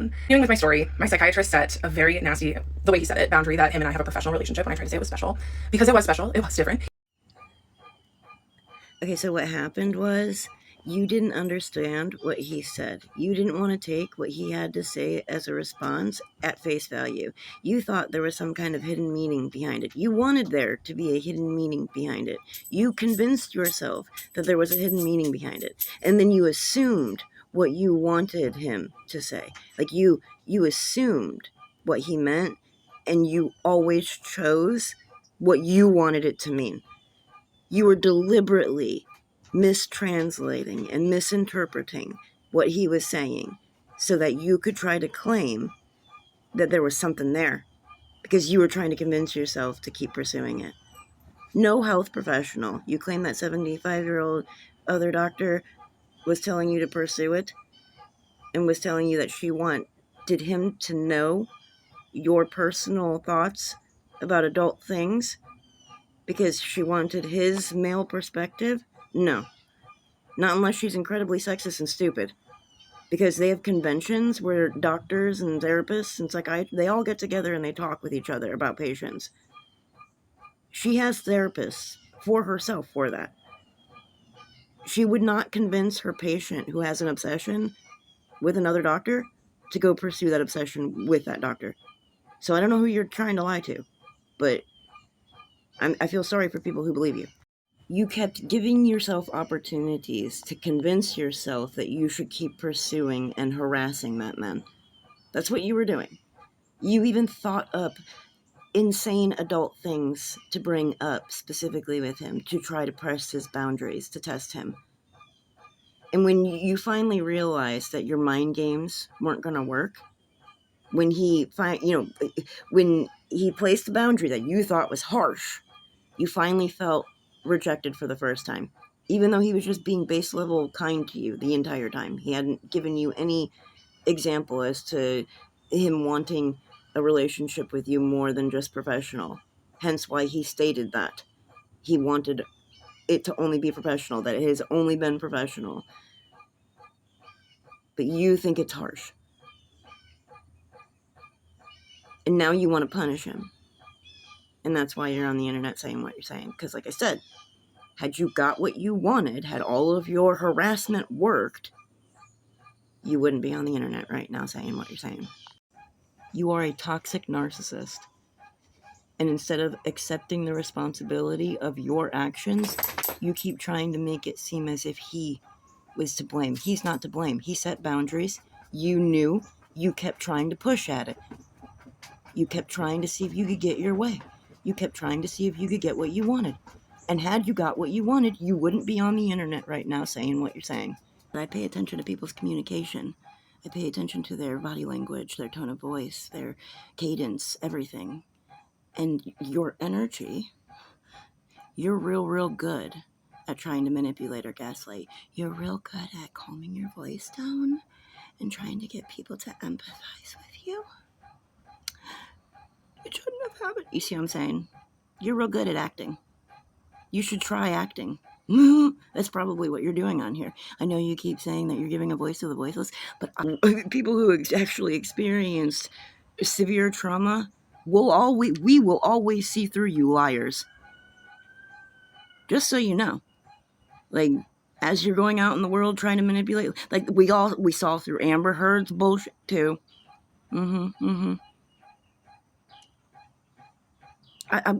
alone. Dealing with my story, my psychiatrist set a very nasty, the way he said it, boundary that him and I have a professional relationship when I tried to say it was special. Because it was special, it was different. Okay, so what happened was you didn't understand what he said. You didn't want to take what he had to say as a response at face value. You thought there was some kind of hidden meaning behind it. You wanted there to be a hidden meaning behind it. You convinced yourself that there was a hidden meaning behind it. And then you assumed what you wanted him to say. Like you assumed what he meant, and you always chose what you wanted it to mean. You were deliberately mistranslating and misinterpreting what he was saying so that you could try to claim that there was something there because you were trying to convince yourself to keep pursuing it. No health professional, you claim that 75-year-old other doctor was telling you to pursue it and was telling you that she wanted him to know your personal thoughts about adult things because she wanted his male perspective? No. Not unless she's incredibly sexist and stupid. Because they have conventions where doctors and therapists and psychiatrists, they all get together and they talk with each other about patients. She has therapists for herself for that. She would not convince her patient who has an obsession with another doctor to go pursue that obsession with that doctor. So I don't know who you're trying to lie to, but I feel sorry for people who believe you. You kept giving yourself opportunities to convince yourself that you should keep pursuing and harassing that man. That's what you were doing. You even thought up insane adult things to bring up specifically with him to try to press his boundaries, to test him. And when you finally realized that your mind games weren't going to work, when when he placed the boundary that you thought was harsh, you finally felt rejected for the first time, even though he was just being base level kind to you the entire time. He hadn't given you any example as to him wanting a relationship with you more than just professional. Hence why he stated that he wanted it to only be professional, that it has only been professional. But you think it's harsh. And now you want to punish him. And that's why you're on the internet saying what you're saying. Because like I said, had you got what you wanted, had all of your harassment worked, you wouldn't be on the internet right now saying what you're saying. You are a toxic narcissist. And instead of accepting the responsibility of your actions, you keep trying to make it seem as if he was to blame. He's not to blame. He set boundaries. You knew. You kept trying to push at it. You kept trying to see if you could get your way. You kept trying to see if you could get what you wanted. And had you got what you wanted, you wouldn't be on the internet right now saying what you're saying. I pay attention to people's communication. I pay attention to their body language, their tone of voice, their cadence, everything. And your energy, you're real good at trying to manipulate or gaslight. You're real good at calming your voice down and trying to get people to empathize with you. It shouldn't have happened. You see what I'm saying? You're real good at acting. You should try acting. That's probably what you're doing on here. I know you keep saying that you're giving a voice to the voiceless, but people who actually experienced severe trauma, we will always see through you liars. Just so you know. Like, as you're going out in the world trying to manipulate, like we saw through Amber Heard's bullshit too. I'm